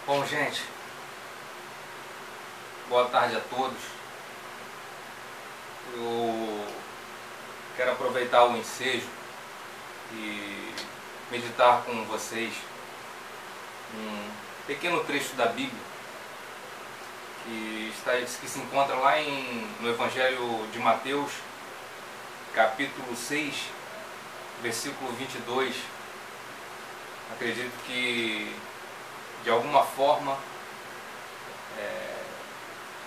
Bom, gente, boa tarde a todos. Eu quero aproveitar o ensejo e meditar com vocês um pequeno trecho da Bíblia que se encontra lá no Evangelho de Mateus, capítulo 6, versículo 22. Acredito que de alguma forma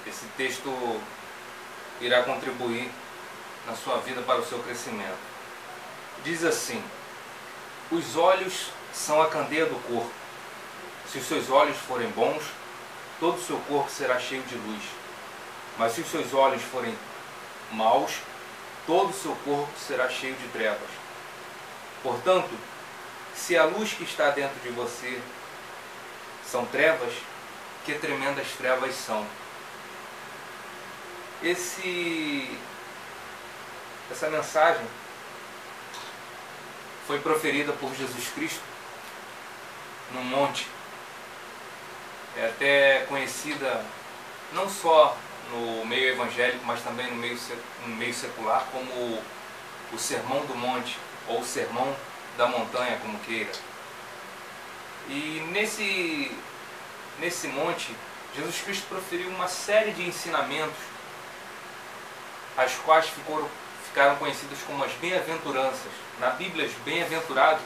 esse texto irá contribuir na sua vida para o seu crescimento. Diz assim: os olhos são a candeia do corpo. Se os seus olhos forem bons, todo o seu corpo será cheio de luz. Mas se os seus olhos forem maus, todo o seu corpo será cheio de trevas. Portanto, se a luz que está dentro de você são trevas, que tremendas trevas são. Essa mensagem foi proferida por Jesus Cristo num monte. É até conhecida não só no meio evangélico, mas também no meio secular como o Sermão do Monte, ou o Sermão da Montanha, como queira. E nesse monte, Jesus Cristo proferiu uma série de ensinamentos, as quais ficaram conhecidas como as bem-aventuranças. Na Bíblia, bem-aventurado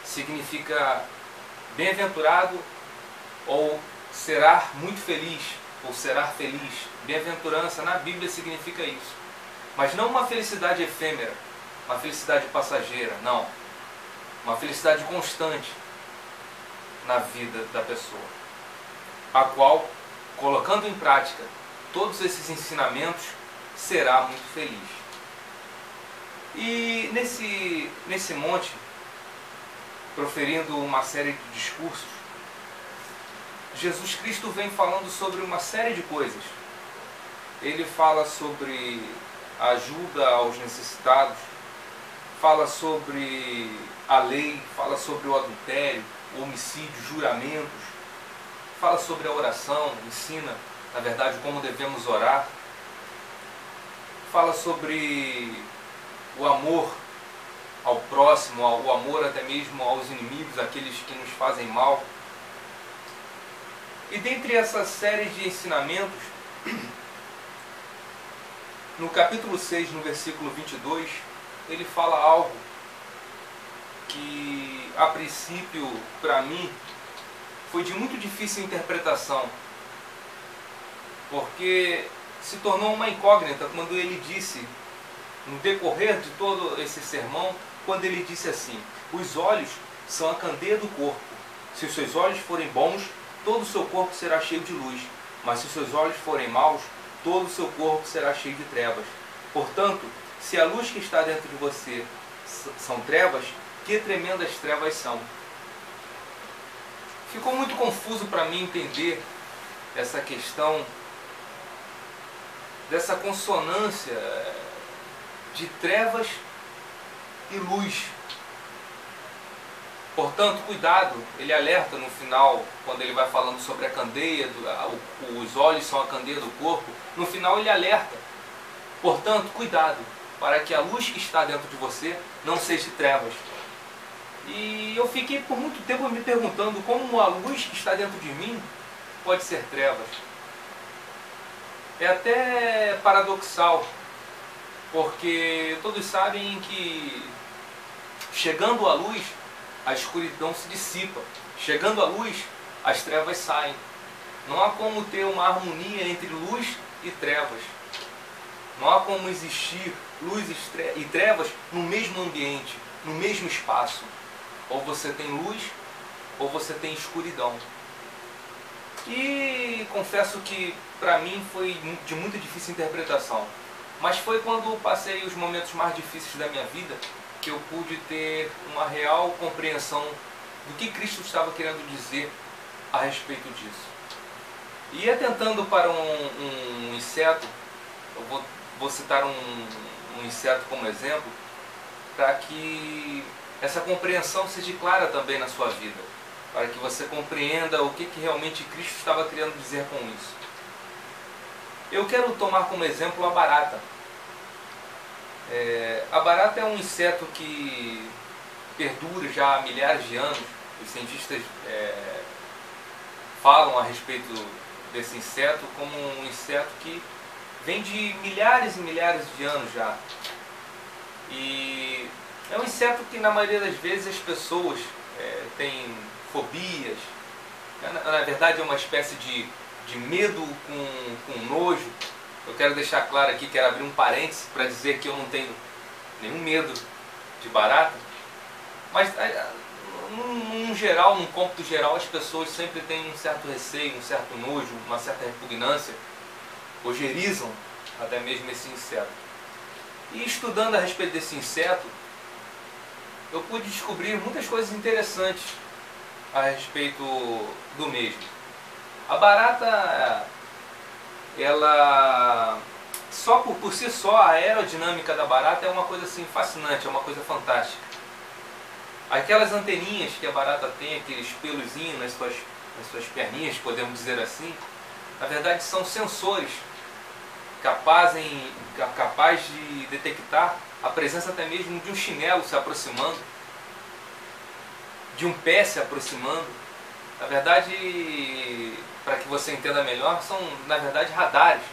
significa bem-aventurado ou será muito feliz, ou será feliz. Bem-aventurança na Bíblia significa isso. Mas não uma felicidade efêmera, uma felicidade passageira, não. Uma felicidade constante na vida da pessoa, a qual, colocando em prática todos esses ensinamentos, será muito feliz. E nesse monte, proferindo uma série de discursos, Jesus Cristo vem falando sobre uma série de coisas. Ele fala sobre a ajuda aos necessitados, fala sobre a lei, fala sobre o adultério, o homicídio, juramentos, fala sobre a oração, ensina, na verdade, como devemos orar, fala sobre o amor ao próximo, o amor até mesmo aos inimigos, aqueles que nos fazem mal. E dentre essa série de ensinamentos, no capítulo 6, no versículo 22, ele fala algo que, a princípio, para mim, foi de muito difícil interpretação, porque se tornou uma incógnita quando ele disse, no decorrer de todo esse sermão, quando ele disse assim: os olhos são a candeia do corpo. Se os seus olhos forem bons, todo o seu corpo será cheio de luz. Mas se os seus olhos forem maus, todo o seu corpo será cheio de trevas. Portanto, se a luz que está dentro de você são trevas, que tremendas trevas são. Ficou muito confuso para mim entender essa questão dessa consonância de trevas e luz. Portanto, cuidado, ele alerta no final, quando ele vai falando sobre a candeia, os olhos são a candeia do corpo, no final ele alerta. Portanto, cuidado, para que a luz que está dentro de você não seja trevas. E eu fiquei por muito tempo me perguntando como a luz que está dentro de mim pode ser trevas. É até paradoxal, porque todos sabem que chegando à luz, a escuridão se dissipa. Chegando à luz, as trevas saem. Não há como ter uma harmonia entre luz e trevas. Não há como existir luz e trevas no mesmo ambiente, no mesmo espaço. Ou você tem luz, ou você tem escuridão. E confesso que para mim foi de muito difícil interpretação. Mas foi quando passei os momentos mais difíceis da minha vida que eu pude ter uma real compreensão do que Cristo estava querendo dizer a respeito disso. E atentando para um inseto, eu vou citar um inseto como exemplo, para que essa compreensão seja clara também na sua vida. para que você compreenda o que realmente Cristo estava querendo dizer com isso. Eu quero tomar como exemplo a barata. A barata é um inseto que perdura já há milhares de anos. Os cientistas falam a respeito desse inseto como um inseto que vem de milhares e milhares de anos já. E é um inseto que na maioria das vezes as pessoas têm fobias. Na verdade é uma espécie de medo com nojo. Eu quero deixar claro aqui, quero abrir um parênteses para dizer que eu não tenho nenhum medo de barata. Mas num geral, num cômputo geral, as pessoas sempre têm um certo receio, um certo nojo, uma certa repugnância, ogerizam até mesmo esse inseto. E estudando a respeito desse inseto, eu pude descobrir muitas coisas interessantes a respeito do mesmo. A barata, ela, só por si só, a aerodinâmica da barata é uma coisa assim fascinante, é uma coisa fantástica. Aquelas anteninhas que a barata tem, aqueles peluzinhos nas suas perninhas, podemos dizer assim, na verdade são sensores capazes de detectar a presença até mesmo de um chinelo se aproximando, de um pé se aproximando. Na verdade, para que você entenda melhor, são na verdade radares,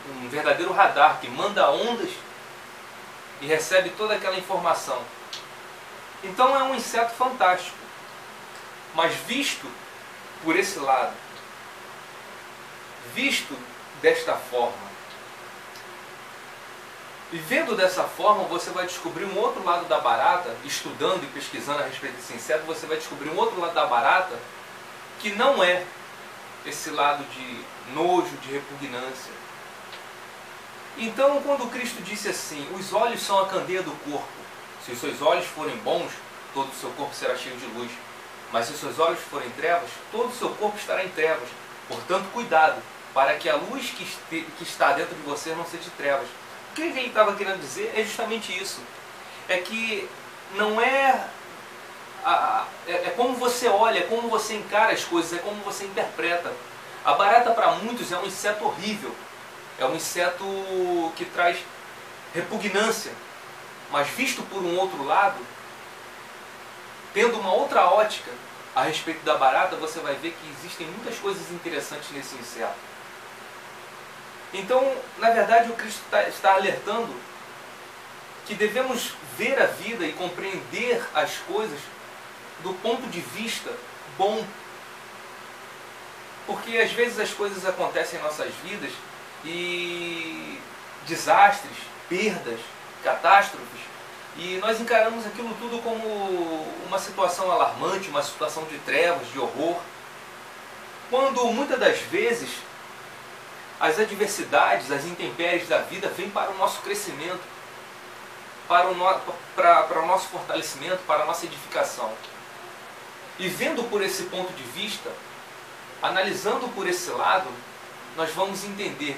um verdadeiro radar que manda ondas e recebe toda aquela informação. Então é um inseto fantástico, mas visto por esse lado, visto desta forma, e vendo dessa forma, você vai descobrir um outro lado da barata, estudando e pesquisando a respeito desse inseto, você vai descobrir um outro lado da barata, que não é esse lado de nojo, de repugnância. Então, quando Cristo disse assim, os olhos são a candeia do corpo, se os seus olhos forem bons, todo o seu corpo será cheio de luz. Mas se os seus olhos forem trevas, todo o seu corpo estará em trevas. Portanto, cuidado, para que a luz que está dentro de você não seja de trevas. O que ele estava querendo dizer é justamente isso. É que não é como você olha, é como você encara as coisas, é como você interpreta. A barata para muitos é um inseto horrível. É um inseto que traz repugnância. Mas visto por um outro lado, tendo uma outra ótica a respeito da barata, você vai ver que existem muitas coisas interessantes nesse inseto. Então, na verdade, o Cristo está alertando que devemos ver a vida e compreender as coisas do ponto de vista bom. Porque às vezes as coisas acontecem em nossas vidas e desastres, perdas, catástrofes, e nós encaramos aquilo tudo como uma situação alarmante, uma situação de trevas, de horror, quando muitas das vezes as adversidades, as intempéries da vida vêm para o nosso crescimento, para o nosso fortalecimento, para a nossa edificação. E vendo por esse ponto de vista, analisando por esse lado, nós vamos entender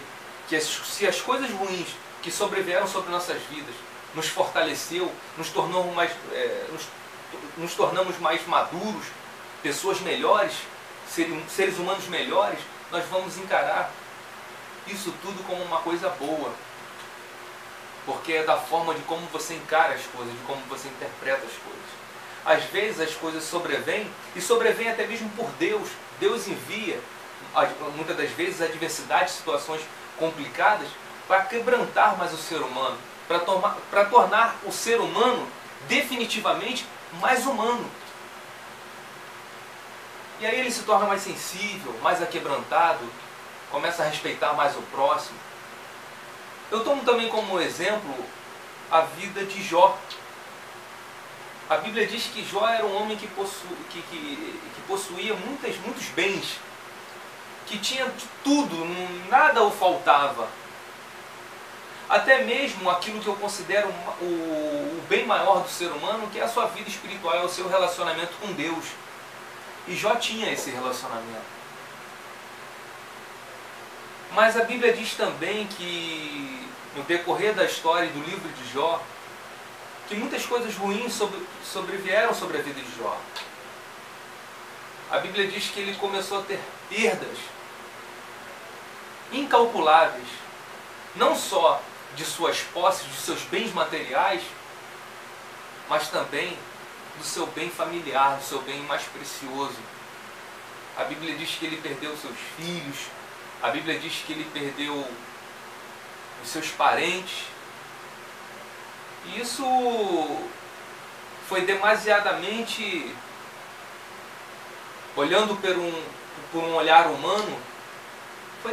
que se as coisas ruins que sobrevieram sobre nossas vidas nos fortaleceu, nos tornamos mais maduros, pessoas melhores, seres humanos melhores, nós vamos encarar isso tudo como uma coisa boa. Porque é da forma de como você encara as coisas, de como você interpreta as coisas. Às vezes as coisas sobrevêm, e sobrevêm até mesmo por Deus. Deus envia, muitas das vezes, adversidades, situações complicadas, para quebrantar mais o ser humano, para tornar o ser humano definitivamente mais humano. E aí ele se torna mais sensível, mais aquebrantado, começa a respeitar mais o próximo. Eu tomo também como exemplo a vida de Jó. A Bíblia diz que Jó era um homem que possuía muitos bens, que tinha de tudo, nada o faltava. Até mesmo aquilo que eu considero o bem maior do ser humano, que é a sua vida espiritual, é o seu relacionamento com Deus. E Jó tinha esse relacionamento. Mas a Bíblia diz também que, no decorrer da história e do livro de Jó, que muitas coisas ruins sobrevieram sobre a vida de Jó. a Bíblia diz que ele começou a ter perdas incalculáveis, não só de suas posses, de seus bens materiais, mas também do seu bem familiar, do seu bem mais precioso. A Bíblia diz que ele perdeu seus filhos, a Bíblia diz que ele perdeu os seus parentes, e isso foi demasiadamente, olhando por um olhar humano, foi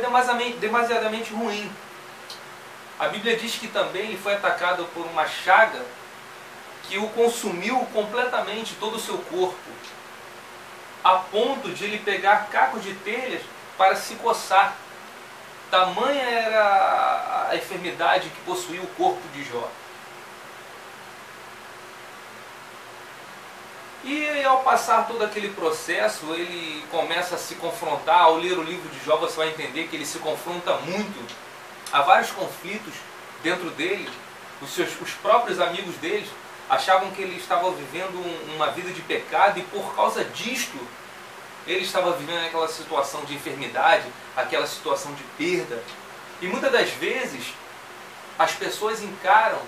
demasiadamente ruim. A Bíblia diz que também ele foi atacado por uma chaga que o consumiu completamente, todo o seu corpo, a ponto de ele pegar cacos de telhas para se coçar. Tamanha era a enfermidade que possuía o corpo de Jó. E ao passar todo aquele processo, ele começa a se confrontar. Ao ler o livro de Jó, você vai entender que ele se confronta muito. Há vários conflitos dentro dele. Os próprios amigos dele achavam que ele estava vivendo uma vida de pecado, e por causa disto ele estava vivendo aquela situação de enfermidade, aquela situação de perda. E muitas das vezes as pessoas encaram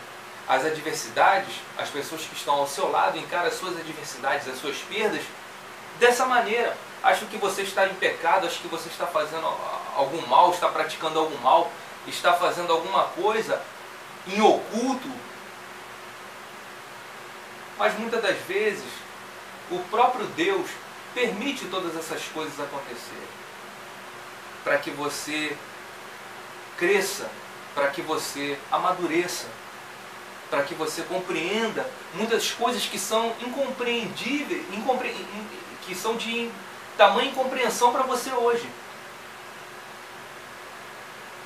as adversidades, as pessoas que estão ao seu lado encaram as suas adversidades, as suas perdas dessa maneira. Acham que você está em pecado, acham que você está fazendo algum mal, está praticando algum mal, está fazendo alguma coisa em oculto. Mas muitas das vezes o próprio Deus permite todas essas coisas acontecerem para que você cresça, para que você amadureça, para que você compreenda muitas coisas que são incompreendíveis, que são de tamanha incompreensão para você hoje.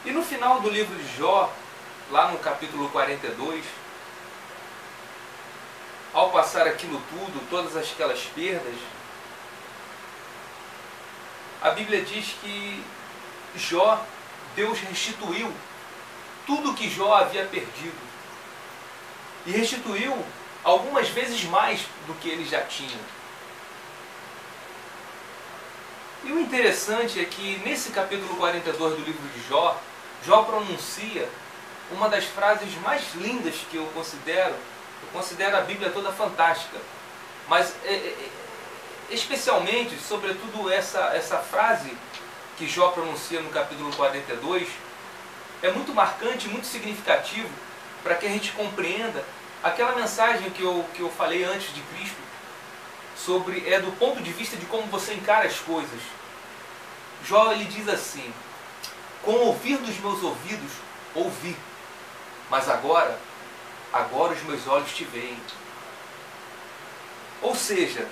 E no final do livro de Jó, lá no capítulo 42, ao passar aquilo tudo, todas aquelas perdas, a Bíblia diz que Jó, Deus restituiu tudo que Jó havia perdido. E restituiu algumas vezes mais do que ele já tinha. E o interessante é que nesse capítulo 42 do livro de Jó, Jó pronuncia uma das frases mais lindas que eu considero a Bíblia toda fantástica. Mas especialmente, sobretudo essa frase que Jó pronuncia no capítulo 42, é muito marcante, muito significativo, para que a gente compreenda aquela mensagem que eu falei antes de Cristo, sobre do ponto de vista de como você encara as coisas. Jó, ele diz assim: com o ouvir dos meus ouvidos ouvi, mas agora os meus olhos te veem. Ou seja,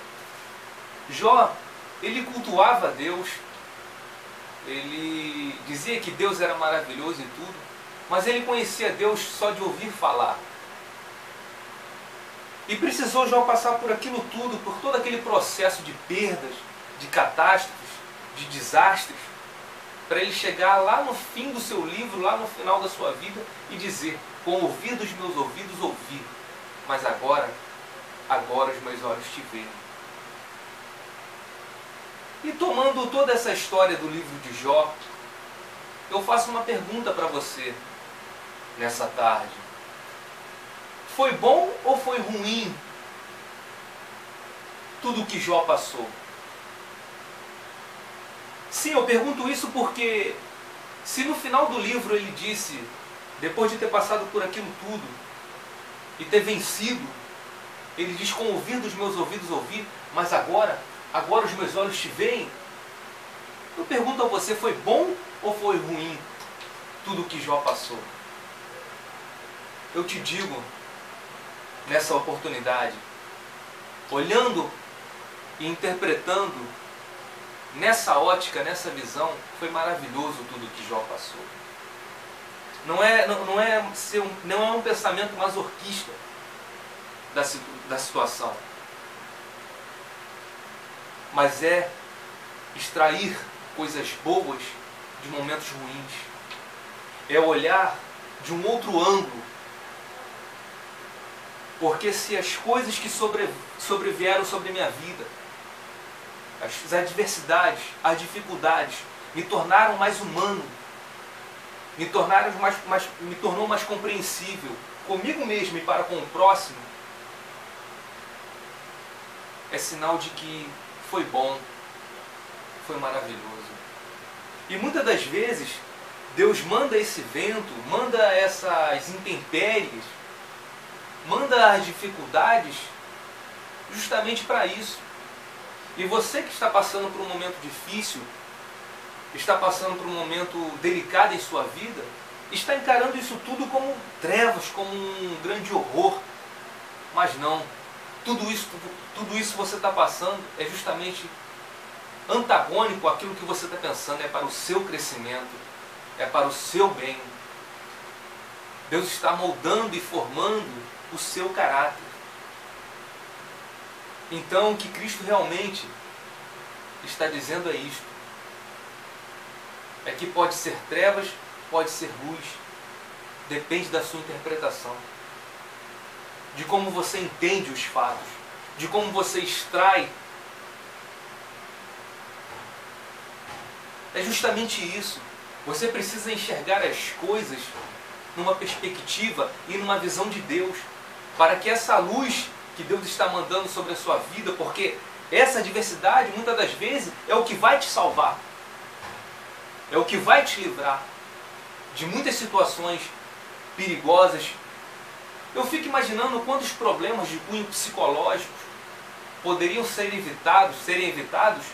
Jó, ele cultuava a Deus, ele dizia que Deus era maravilhoso e tudo, mas ele conhecia Deus só de ouvir falar. E precisou Jó passar por aquilo tudo, por todo aquele processo de perdas, de catástrofes, de desastres, para ele chegar lá no fim do seu livro, lá no final da sua vida, e dizer: com o ouvir dos meus ouvidos ouvi, mas agora os meus olhos te veem. E tomando toda essa história do livro de Jó, eu faço uma pergunta para você nessa tarde. Foi bom ou foi ruim tudo o que Jó passou? Sim, eu pergunto isso porque se no final do livro ele disse, depois de ter passado por aquilo tudo e ter vencido, ele diz: com o ouvir dos meus ouvidos ouvi, mas agora os meus olhos te veem. Eu pergunto a você, foi bom ou foi ruim tudo o que Jó passou? Eu te digo, nessa oportunidade, olhando e interpretando nessa ótica, nessa visão, foi maravilhoso tudo que Jó passou. Não é um pensamento masoquista da situação, mas é extrair coisas boas de momentos ruins, é olhar de um outro ângulo. Porque se as coisas que sobrevieram sobre minha vida as adversidades, as dificuldades me tornaram mais humano, me tornou mais compreensível comigo mesmo e para com o próximo, é sinal de que foi bom, foi maravilhoso. E muitas das vezes Deus manda esse vento, manda essas intempéries, manda as dificuldades justamente para isso. E você que está passando por um momento difícil, está passando por um momento delicado em sua vida, está encarando isso tudo como trevas, como um grande horror. Mas não, tudo isso você está passando é justamente antagônico àquilo que você está pensando, é para o seu crescimento, é para o seu bem. Deus está moldando e formando o seu caráter. Então, o que Cristo realmente está dizendo é isto. É que pode ser trevas, pode ser luz. Depende da sua interpretação. De como você entende os fatos. De como você extrai. É justamente isso. Você precisa enxergar as coisas numa perspectiva e numa visão de Deus. Para que essa luz que Deus está mandando sobre a sua vida, porque essa adversidade, muitas das vezes, é o que vai te salvar. É o que vai te livrar de muitas situações perigosas. Eu fico imaginando quantos problemas de cunho psicológico poderiam ser evitados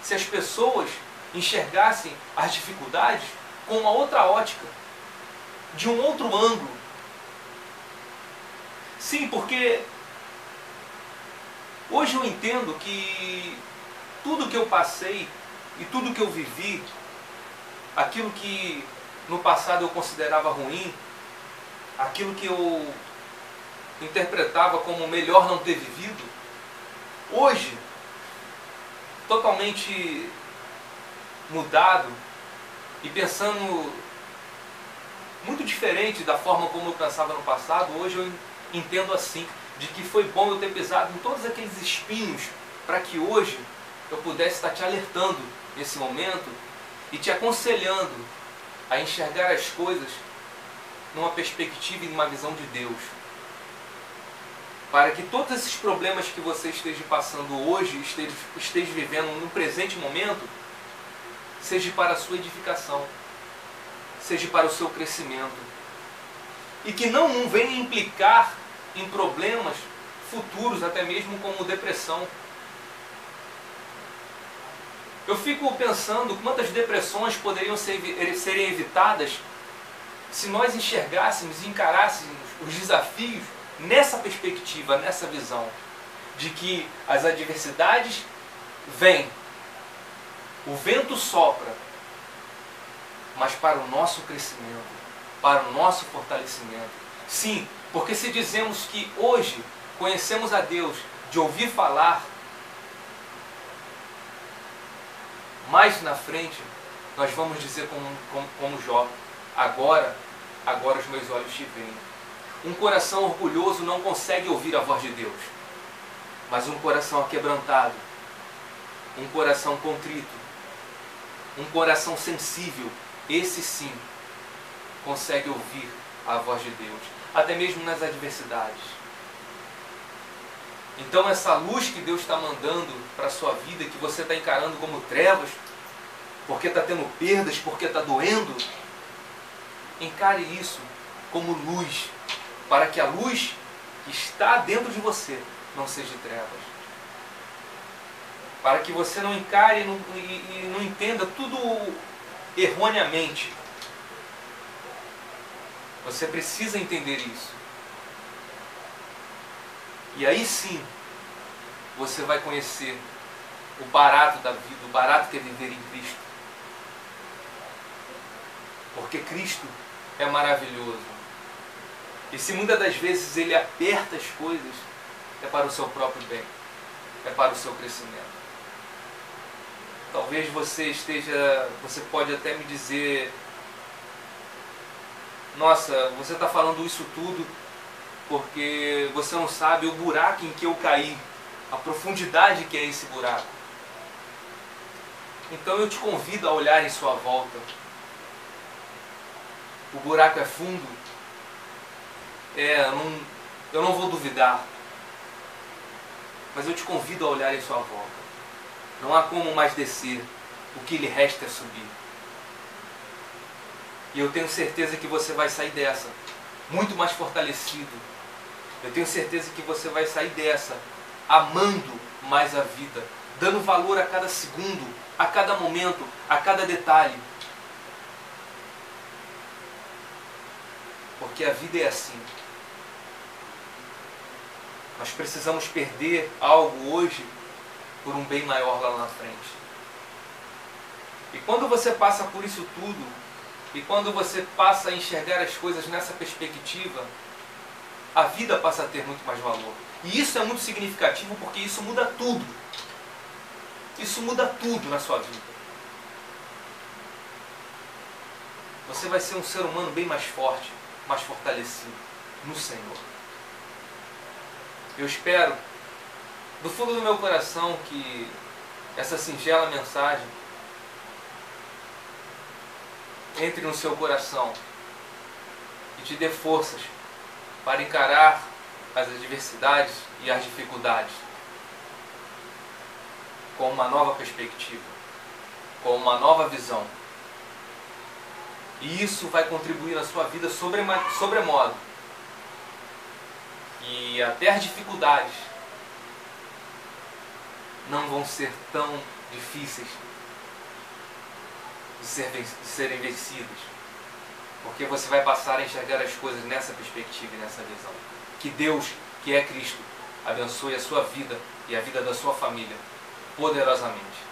se as pessoas enxergassem as dificuldades com uma outra ótica, de um outro ângulo. Sim, porque hoje eu entendo que tudo que eu passei e tudo que eu vivi, aquilo que no passado eu considerava ruim, aquilo que eu interpretava como melhor não ter vivido, hoje, totalmente mudado e pensando muito diferente da forma como eu pensava no passado, hoje eu entendo assim, de que foi bom eu ter pisado em todos aqueles espinhos para que hoje eu pudesse estar te alertando nesse momento e te aconselhando a enxergar as coisas numa perspectiva e numa visão de Deus. Para que todos esses problemas que você esteja passando hoje, esteja vivendo no presente momento, seja para a sua edificação, seja para o seu crescimento. E que não venha implicar em problemas futuros, até mesmo como depressão. Eu fico pensando quantas depressões poderiam serem evitadas se nós enxergássemos e encarássemos os desafios nessa perspectiva, nessa visão, de que as adversidades vêm, o vento sopra, mas para o nosso crescimento, para o nosso fortalecimento. Sim, porque se dizemos que hoje conhecemos a Deus de ouvir falar, mais na frente nós vamos dizer como Jó, agora os meus olhos te veem. Um coração orgulhoso não consegue ouvir a voz de Deus, mas um coração aquebrantado, um coração contrito, um coração sensível, esse sim consegue ouvir a voz de Deus, até mesmo nas adversidades. Então essa luz que Deus está mandando para a sua vida, que você está encarando como trevas, porque está tendo perdas, porque está doendo, encare isso como luz, para que a luz que está dentro de você não seja trevas. Para que você não encare e não entenda tudo erroneamente. Você precisa entender isso. E aí sim, você vai conhecer o barato da vida, o barato que é viver em Cristo. Porque Cristo é maravilhoso. E se muitas das vezes Ele aperta as coisas, é para o seu próprio bem, é para o seu crescimento. Talvez você pode até me dizer, nossa, você está falando isso tudo porque você não sabe o buraco em que eu caí, a profundidade que é esse buraco. Então eu te convido a olhar em sua volta. O buraco é fundo? Eu não vou duvidar. Mas eu te convido a olhar em sua volta. Não há como mais descer. O que lhe resta é subir. E eu tenho certeza que você vai sair dessa muito mais fortalecido. Eu tenho certeza que você vai sair dessa amando mais a vida, dando valor a cada segundo, a cada momento, a cada detalhe. Porque a vida é assim. Nós precisamos perder algo hoje por um bem maior lá na frente. E quando você passa por isso tudo, e quando você passa a enxergar as coisas nessa perspectiva, a vida passa a ter muito mais valor. E isso é muito significativo porque isso muda tudo. Isso muda tudo na sua vida. Você vai ser um ser humano bem mais forte, mais fortalecido no Senhor. Eu espero, do fundo do meu coração, que essa singela mensagem entre no seu coração e te dê forças para encarar as adversidades e as dificuldades com uma nova perspectiva, com uma nova visão. E isso vai contribuir na sua vida sobremodo. E até as dificuldades não vão ser tão difíceis de serem vencidas, porque você vai passar a enxergar as coisas nessa perspectiva e nessa visão. Que Deus, que é Cristo, abençoe a sua vida e a vida da sua família poderosamente.